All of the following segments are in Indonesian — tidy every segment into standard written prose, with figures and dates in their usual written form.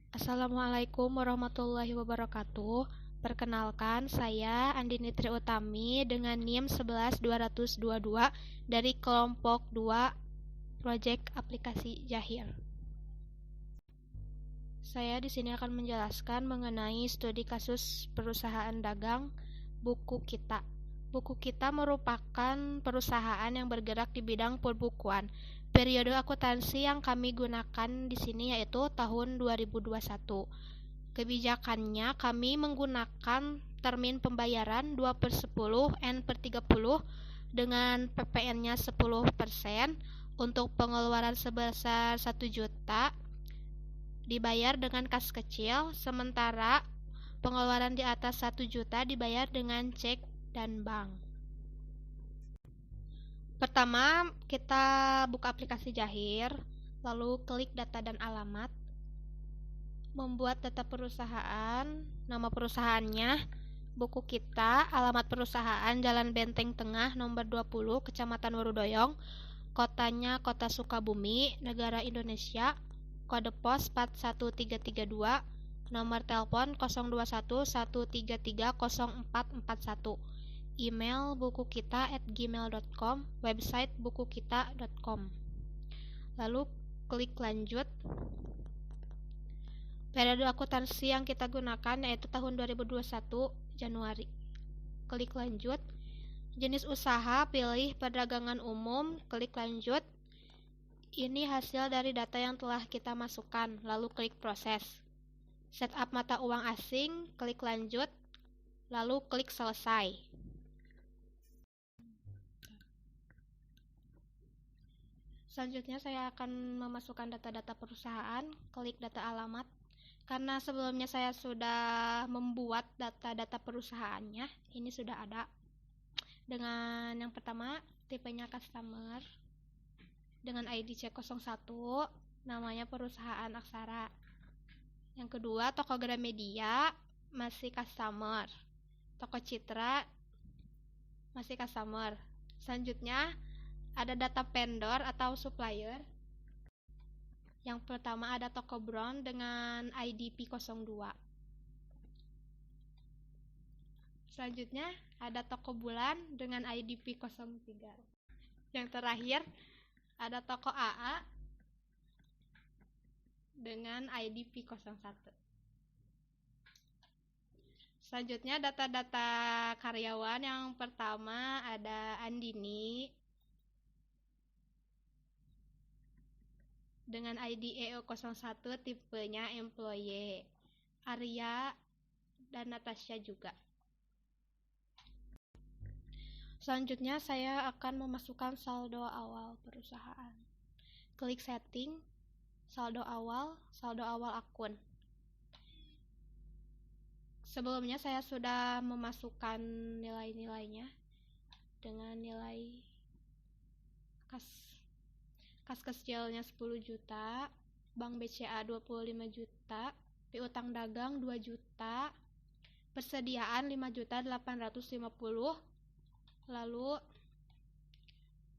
Assalamualaikum warahmatullahi wabarakatuh. Perkenalkan, saya Andini Triutami dengan NIM 11222 dari kelompok 2 Proyek Aplikasi Jahir. Saya di sini akan menjelaskan mengenai studi kasus perusahaan dagang Buku Kita. Buku Kita merupakan perusahaan yang bergerak di bidang perbukuan. Periode akuntansi yang kami gunakan di sini yaitu tahun 2021. Kebijakannya kami menggunakan termin pembayaran 2/10 N/30 dengan PPN-nya 10%. Untuk pengeluaran sebesar 1 juta dibayar dengan kas kecil, sementara pengeluaran di atas 1 juta dibayar dengan cek dan bank. Pertama, kita buka aplikasi Jahir, lalu klik data dan alamat, membuat data perusahaan, nama perusahaannya, Buku Kita, alamat perusahaan Jalan Benteng Tengah, nomor 20, Kecamatan Warudoyong, kotanya Kota Sukabumi, negara Indonesia, kode pos 41332, nomor telepon 021 133 0441, email bukukita@gmail.com, website bukukita.com. Lalu klik lanjut. Periode akuntansi yang kita gunakan yaitu tahun 2021 Januari. Klik lanjut. Jenis usaha pilih perdagangan umum, klik lanjut. Ini hasil dari data yang telah kita masukkan, lalu klik proses. Setup mata uang asing, klik lanjut, lalu klik selesai. Selanjutnya saya akan memasukkan data-data perusahaan, klik data alamat. Karena sebelumnya saya sudah membuat data-data perusahaannya, ini sudah ada. Dengan yang pertama, tipenya customer, dengan ID C01, namanya perusahaan Aksara. Yang kedua, toko Gramedia, masih customer. Toko Citra, masih customer. Selanjutnya, ada data vendor atau supplier. Yang pertama ada toko Brown dengan ID P02. Selanjutnya ada toko Bulan dengan ID P03. Yang terakhir ada toko AA dengan ID P01. Selanjutnya data-data karyawan. Yang pertama ada Andini dengan ID EO01, tipenya employee, Arya dan Natasha juga. Selanjutnya saya akan memasukkan saldo awal perusahaan. Klik setting, saldo awal akun. Sebelumnya saya sudah memasukkan nilai-nilainya dengan nilai kas kecilnya 10 juta, Bank BCA 25 juta, piutang dagang 2 juta, persediaan 5.850.000, lalu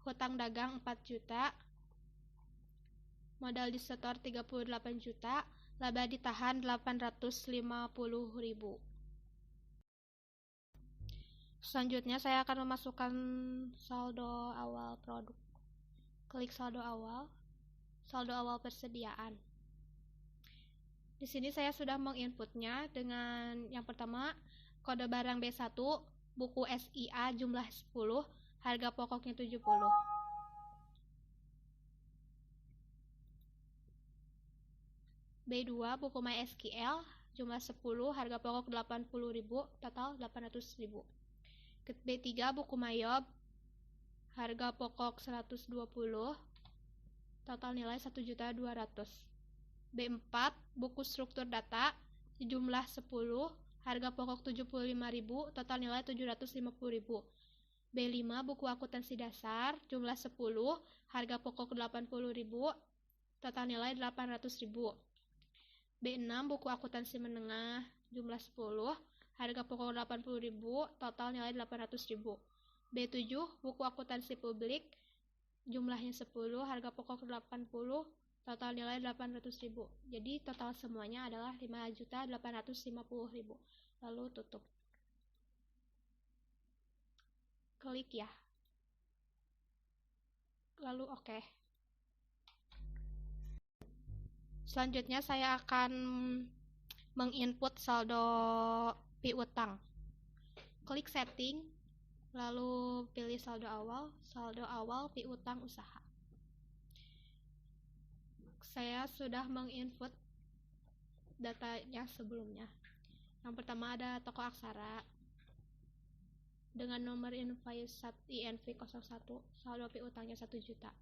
hutang dagang 4 juta, modal disetor 38 juta, laba ditahan 850.000. Selanjutnya saya akan memasukkan saldo awal produk. Klik saldo awal persediaan. Di sini saya sudah menginputnya dengan yang pertama, kode barang B1, buku SIA jumlah 10, harga pokoknya 70. B2, buku MySQL jumlah 10, harga pokok 80.000, total 800.000. B3, buku Mayob, harga pokok 120, total nilai 1.200.000. B4, buku struktur data, jumlah 10, harga pokok 75.000, total nilai 750.000. B5, buku akuntansi dasar, jumlah 10, harga pokok 80.000, total nilai 800.000. B6, buku akuntansi menengah, jumlah 10, harga pokok 80.000, total nilai 800.000. B7, buku akuntansi publik, jumlahnya 10, harga pokok 80, total nilai 800.000. Jadi total semuanya adalah 5.850.000. Lalu tutup. Klik ya. Lalu oke. Selanjutnya saya akan menginput saldo piutang. Klik setting, lalu pilih saldo awal piutang usaha. Saya sudah menginput datanya sebelumnya. Yang pertama ada toko Aksara dengan nomor invoice INV01, saldo piutangnya 1 juta.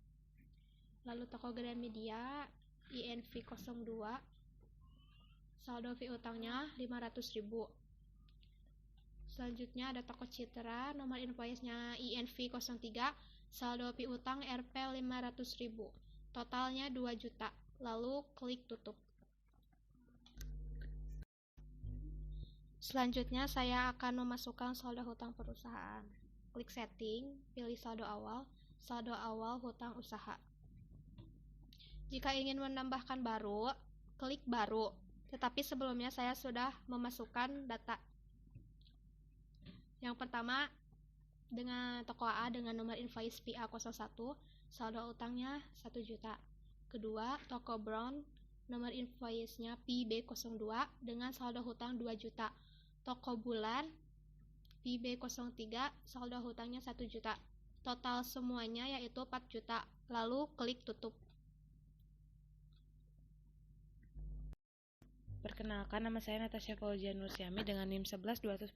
Lalu toko Gramedia INV02, saldo piutangnya 500.000. Selanjutnya ada toko Citra, nomor invoice-nya INV03, saldo piutang Rp 500.000. Totalnya 2 juta. Lalu klik tutup. Selanjutnya saya akan memasukkan saldo hutang perusahaan. Klik setting, pilih saldo awal hutang usaha. Jika ingin menambahkan baru, klik baru. Tetapi sebelumnya saya sudah memasukkan data. Yang pertama dengan toko A dengan nomor invoice PA01, saldo utangnya 1 juta. Kedua, toko Brown, nomor invoice-nya PB02 dengan saldo hutang 2 juta. Toko Bulan PB03, saldo hutangnya 1 juta. Total semuanya yaitu 4 juta. Lalu klik tutup. Perkenalkan, nama saya Natasha Fauzia Nursyami dengan NIM 11249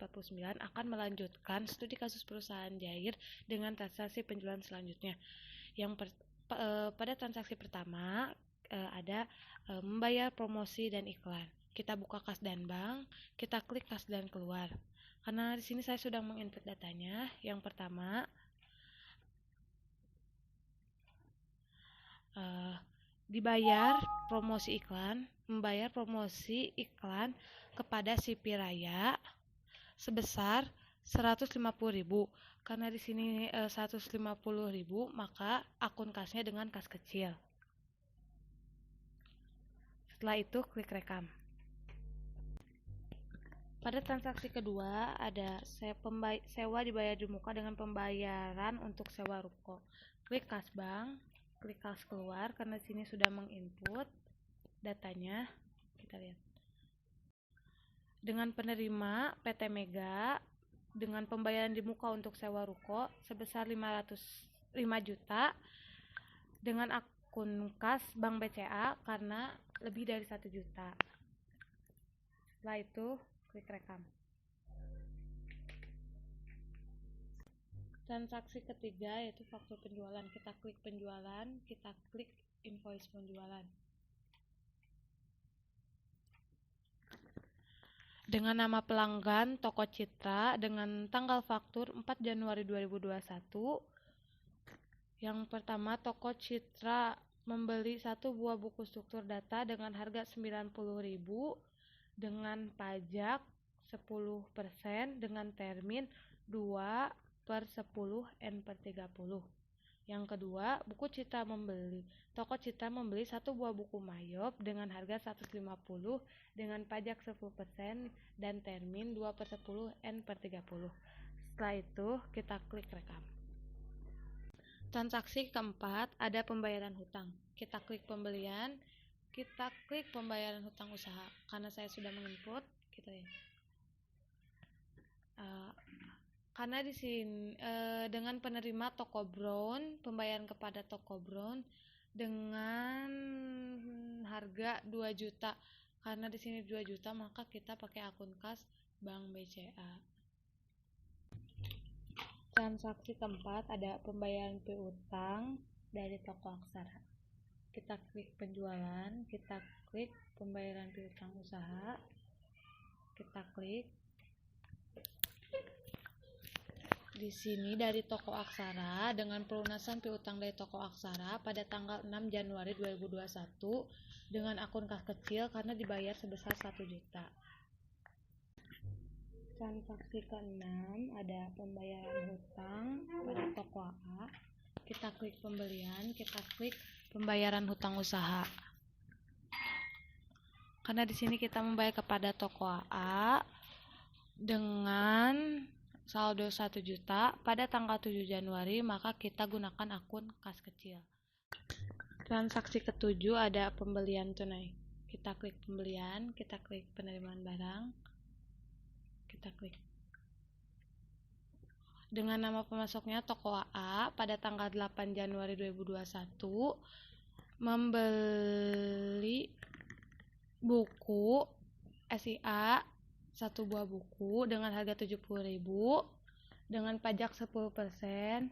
akan melanjutkan studi kasus perusahaan Jair dengan transaksi penjualan selanjutnya. Pada transaksi pertama ada membayar promosi dan iklan. Kita buka kas dan bank, kita klik kas dan keluar. Karena di sini saya sudah menginput datanya. Yang pertama membayar promosi iklan kepada Sipi Raya sebesar 150.000. Karena di sini 150.000, maka akun kasnya dengan kas kecil. Setelah itu klik rekam. Pada transaksi kedua ada sewa dibayar di muka dengan pembayaran untuk sewa ruko. Klik kas bank, klik kas keluar. Karena di sini sudah menginput datanya, kita lihat. Dengan penerima PT Mega dengan pembayaran di muka untuk sewa ruko sebesar 5 juta dengan akun kas Bank BCA karena lebih dari 1 juta. Setelah itu klik rekam. Transaksi ketiga yaitu faktur penjualan. Kita klik penjualan, kita klik invoice penjualan. Dengan nama pelanggan toko Citra dengan tanggal faktur 4 Januari 2021. Yang pertama, toko Citra membeli 1 buah buku struktur data dengan harga 90.000 dengan pajak 10% dengan termin 2/10/N/30. Yang kedua, toko Citra membeli 1 buah buku Mayop dengan harga 150 dengan pajak 10% dan termin 2/10/N/30. Setelah itu kita klik rekam. Transaksi keempat ada pembayaran hutang. Kita klik pembelian, kita klik pembayaran hutang usaha. Karena saya sudah menginput, kita lihat. Karena di sini dengan penerima toko Brown, pembayaran kepada toko Brown dengan harga 2 juta. Karena di sini 2 juta, maka kita pakai akun kas Bank BCA. Transaksi keempat ada pembayaran piutang dari toko Aksara. Kita klik penjualan, kita klik pembayaran piutang usaha, kita klik. Di sini dari toko Aksara dengan pelunasan piutang dari toko Aksara pada tanggal 6 Januari 2021 dengan akun kas kecil karena dibayar sebesar 1 juta. Transaksi ke-6 ada pembayaran hutang pada toko A. Kita klik pembelian, kita klik pembayaran hutang usaha. Karena di sini kita membayar kepada toko AA dengan saldo 1 juta pada tanggal 7 Januari, maka kita gunakan akun kas kecil. Transaksi ketujuh ada pembelian tunai. Kita klik pembelian, kita klik penerimaan barang, kita klik. Dengan nama pemasoknya toko AA pada tanggal 8 Januari 2021 membeli buku SIA 1 buah buku dengan harga 70.000 dengan pajak 10%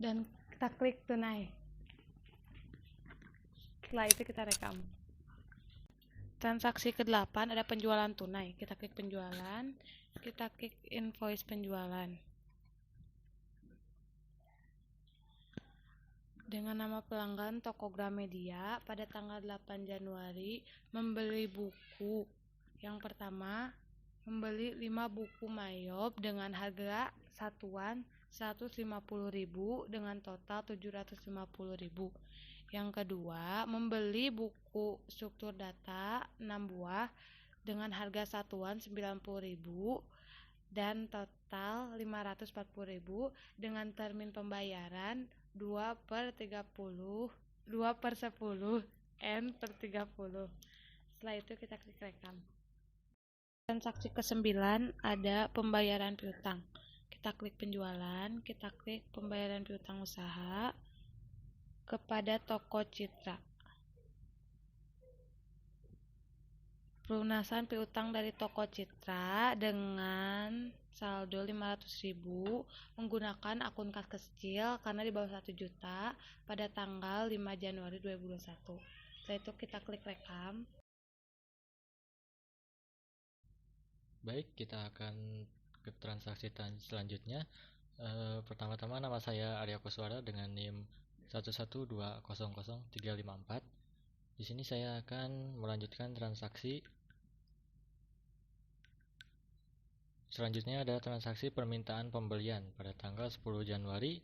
dan kita klik tunai. Setelah itu kita rekam. Transaksi ke-8 ada penjualan tunai. Kita klik penjualan, kita klik invoice penjualan. Dengan nama pelanggan toko Gramedia pada tanggal 8 Januari membeli buku. Yang pertama, membeli 5 buku Mayob dengan harga satuan 150.000 dengan total 750.000. Yang kedua, membeli buku struktur data 6 buah dengan harga satuan 90.000 dan total 540.000 dengan termin pembayaran 2/10 N/30. Setelah itu kita klik rekam. Transaksi ke-9 ada pembayaran piutang. Kita klik penjualan, kita klik pembayaran piutang usaha kepada toko Citra. Pelunasan piutang dari toko Citra dengan saldo 500.000 menggunakan akun kas kecil karena di bawah 1 juta pada tanggal 5 Januari 2021. Setelah itu kita klik rekam. Baik, kita akan ke transaksi selanjutnya. Pertama-tama nama saya Arya Kuswara dengan NIM 112000354. Di sini saya akan melanjutkan transaksi. Selanjutnya ada transaksi permintaan pembelian pada tanggal 10 Januari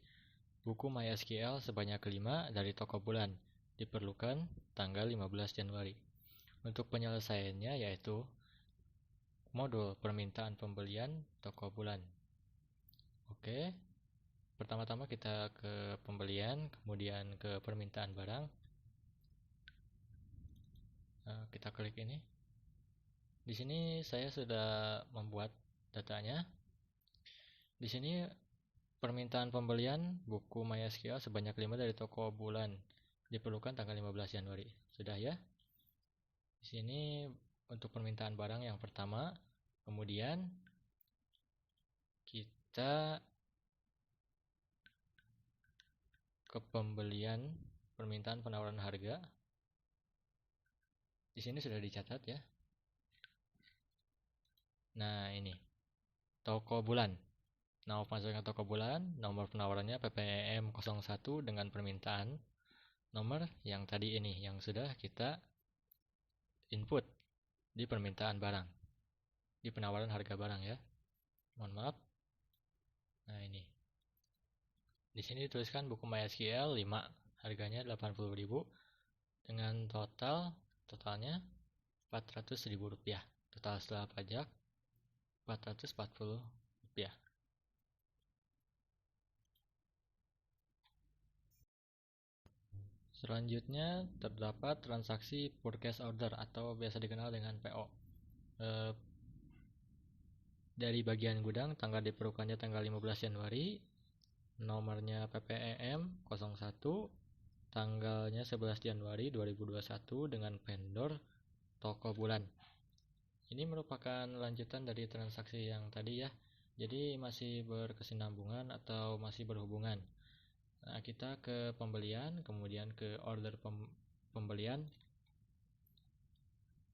buku MySQL sebanyak 5 dari toko bulan. Diperlukan tanggal 15 Januari. Untuk penyelesaiannya yaitu modul permintaan pembelian toko bulan. Oke. Pertama-tama kita ke pembelian, kemudian ke permintaan barang. Kita klik ini. Di sini saya sudah membuat datanya. Di sini permintaan pembelian buku MySQL sebanyak 5 dari toko bulan. Diperlukan tanggal 15 Januari. Sudah ya? Di sini untuk permintaan barang yang pertama. Kemudian kita ke pembelian permintaan penawaran harga. Di sini sudah dicatat ya. Nah, ini toko bulan. Nama pemasoknya toko bulan, nomor penawarannya PPEM 01 dengan permintaan nomor yang tadi ini yang sudah kita input di permintaan barang. Di penawaran harga barang ya. Mohon maaf. Nah, ini. Di sini dituliskan buku MySQL 5, harganya 80.000 dengan totalnya 400.000 rupiah. Total setelah pajak 440 rupiah. Selanjutnya terdapat transaksi purchase order atau biasa dikenal dengan PO. Dari bagian gudang, tanggal diperlukannya tanggal 15 Januari, nomornya PPEM 01, tanggalnya 11 Januari 2021 dengan vendor toko bulan. Ini merupakan lanjutan dari transaksi yang tadi ya. Jadi masih berkesinambungan atau masih berhubungan. Nah, kita ke pembelian, kemudian ke order pembelian.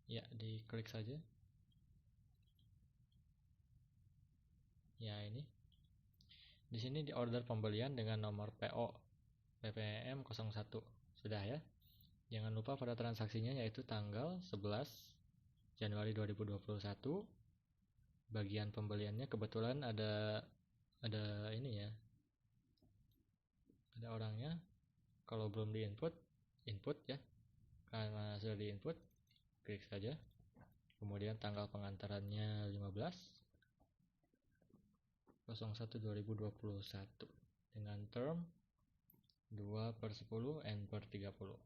Ya, diklik saja. Ya, ini. Di sini di order pembelian dengan nomor PO PPM 01. Sudah ya. Jangan lupa pada transaksinya yaitu tanggal 11 Januari 2021. Bagian pembeliannya kebetulan ada ini ya. Ada orangnya. Kalau belum di input ya. Karena sudah di input, klik saja. Kemudian tanggal pengantarannya 15/01/2021 dengan term 2/10 N per 30.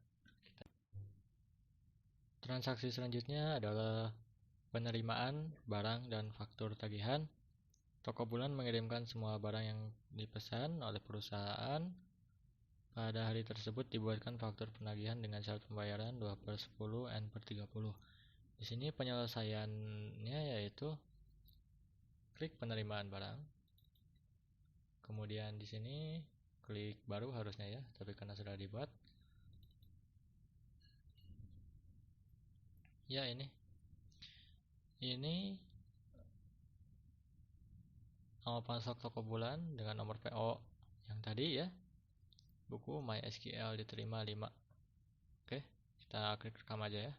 Transaksi selanjutnya adalah penerimaan barang dan faktur tagihan. Toko bulan mengirimkan semua barang yang dipesan oleh perusahaan. Pada hari tersebut dibuatkan faktur penagihan dengan syarat pembayaran 2/10 N per 30. Di sini penyelesaiannya yaitu klik penerimaan barang. Kemudian di sini klik baru harusnya ya, tapi karena sudah dibuat. Ya ini nomor pansok toko bulan dengan nomor PO yang tadi ya. Buku MySQL diterima 5. Oke, kita klik rekam aja ya.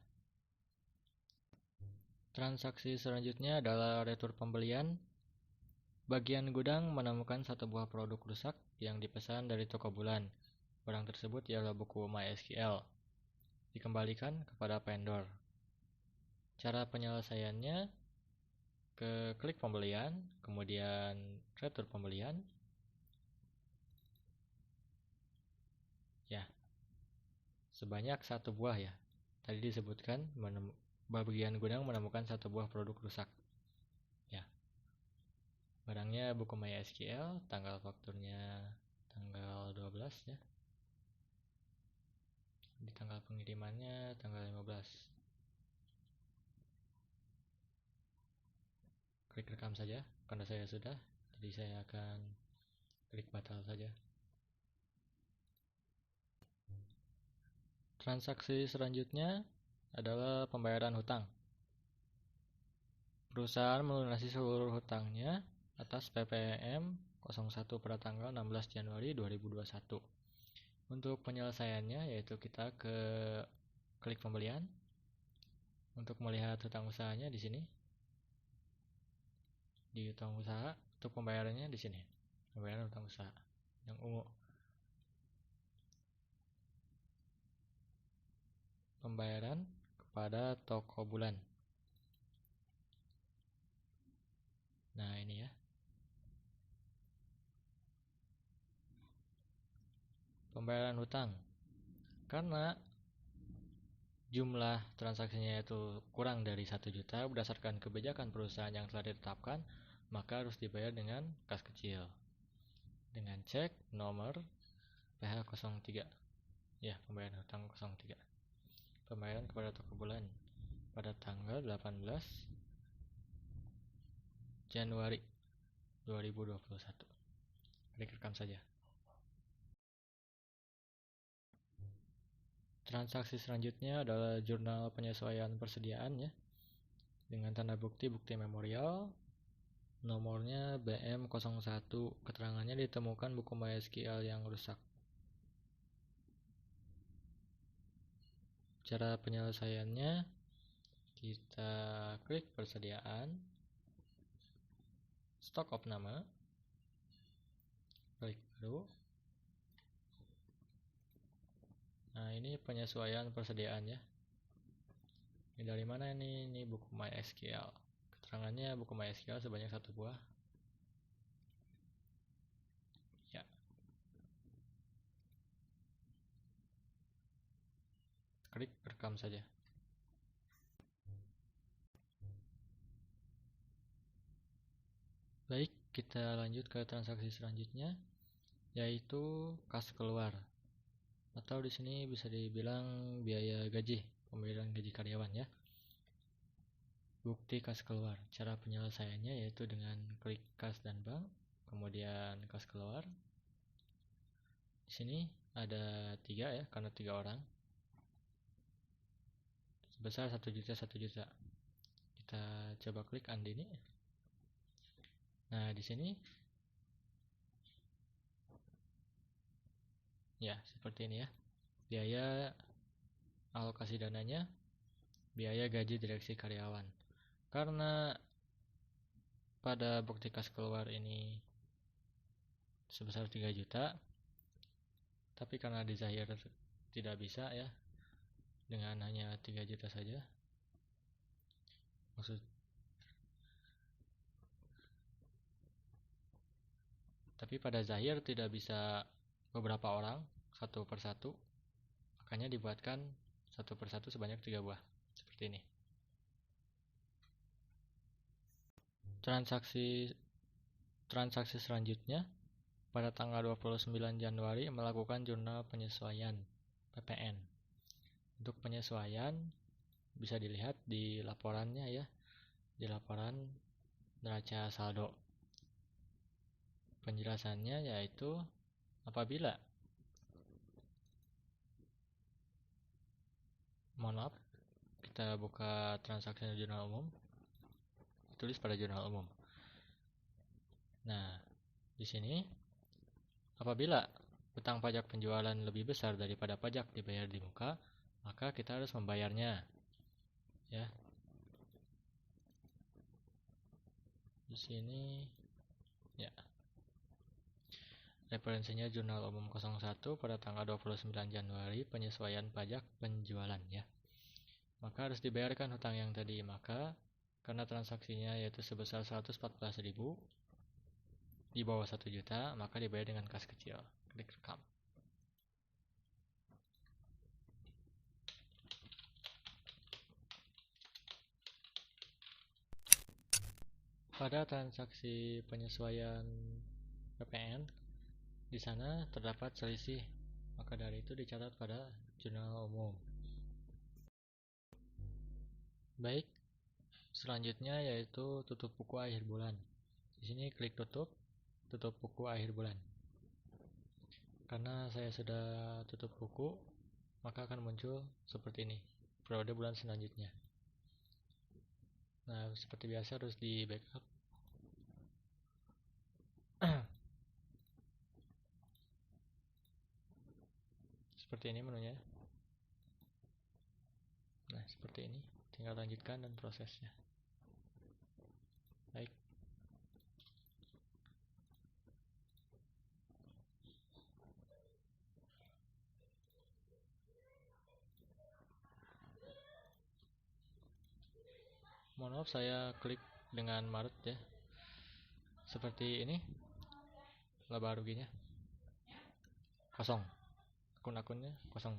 Transaksi selanjutnya adalah retur pembelian. Bagian gudang menemukan satu buah produk rusak yang dipesan dari toko bulan. Barang tersebut ialah buku MySQL. Dikembalikan kepada vendor. Cara penyelesaiannya ke klik pembelian, kemudian retur pembelian. Ya, sebanyak satu buah ya. Tadi disebutkan bagian gudang menemukan satu buah produk rusak. Ya, barangnya buku MySQL, tanggal fakturnya tanggal 12 ya. Di tanggal pengirimannya tanggal 15. Klik rekam saja, karena saya sudah, jadi saya akan klik batal saja. Transaksi selanjutnya adalah pembayaran hutang. Perusahaan melunasi seluruh hutangnya atas PPM 01 pada tanggal 16 Januari 2021. Untuk penyelesaiannya yaitu kita ke klik pembelian. Untuk melihat hutang usahanya di sini. Di hutang usaha, untuk pembayarannya di sini. Pembayaran hutang usaha yang ungu. Pembayaran kepada toko bulan. Nah, ini ya. Pembayaran hutang. Karena jumlah transaksinya itu kurang dari 1 juta berdasarkan kebijakan perusahaan yang telah ditetapkan, maka harus dibayar dengan kas kecil. Dengan cek nomor PH03. Ya, pembayaran hutang 03. Pembayaran kepada toko bulan pada tanggal 18 Januari 2021. Klik rekam saja. Transaksi selanjutnya adalah jurnal penyesuaian persediaan ya. Dengan tanda bukti memorial. Nomornya BM01. Keterangannya ditemukan buku MySQL yang rusak. Cara penyelesaiannya, kita klik persediaan, stok of nama, klik baru. Nah, ini penyesuaian persediaan ya. Ini dari mana ini? Ini buku MySQL. Keterangannya buku MySQL sebanyak 1 buah. Ya. Klik rekam saja. Baik, kita lanjut ke transaksi selanjutnya, yaitu kas keluar. Atau di sini bisa dibilang biaya gaji, pembayaran gaji karyawan ya. Bukti kas keluar. Cara penyelesaiannya yaitu dengan klik kas dan bank, kemudian kas keluar. Di sini ada 3 ya, karena 3 orang. Sebesar 1 juta 1 juta. Kita coba klik Andini. Nah, di sini ya seperti ini ya. Biaya alokasi dananya, biaya gaji direksi karyawan. Karena pada bukti kas keluar ini sebesar 3 juta, Tapi karena di Zahir tidak bisa ya, dengan hanya 3 juta saja. Tapi pada Zahir tidak bisa beberapa orang satu persatu, makanya dibuatkan satu persatu sebanyak 3 buah seperti ini. Transaksi selanjutnya pada tanggal 29 Januari melakukan jurnal penyesuaian PPN. Untuk penyesuaian bisa dilihat di laporannya ya, di laporan neraca saldo. Penjelasannya yaitu apabila kita buka transaksi jurnal umum, tulis pada jurnal umum. Nah, di sini apabila utang pajak penjualan lebih besar daripada pajak dibayar di muka, maka kita harus membayarnya. Ya. Di sini ya. Referensinya Jurnal Umum 01 pada tanggal 29 Januari penyesuaian pajak penjualan ya. Maka harus dibayarkan hutang yang tadi. Maka karena transaksinya yaitu sebesar 114.000 di bawah 1 juta, maka dibayar dengan kas kecil. Klik rekam. Pada transaksi penyesuaian PPN, di sana terdapat selisih, maka dari itu dicatat pada jurnal umum. Baik, selanjutnya yaitu tutup buku akhir bulan. Di sini klik tutup buku akhir bulan. Karena saya sudah tutup buku, maka akan muncul seperti ini, periode bulan selanjutnya. Nah, seperti biasa harus di backup. Seperti ini menunya. Nah, seperti ini. Tinggal lanjutkan dan prosesnya. Baik. Mohon maaf saya klik dengan Maret ya. Seperti ini. Laba ruginya kosong. Akun-akunnya kosong.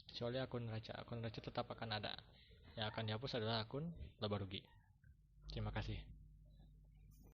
Kecuali akun neraca tetap akan ada. Yang akan dihapus adalah akun laba rugi. Terima kasih.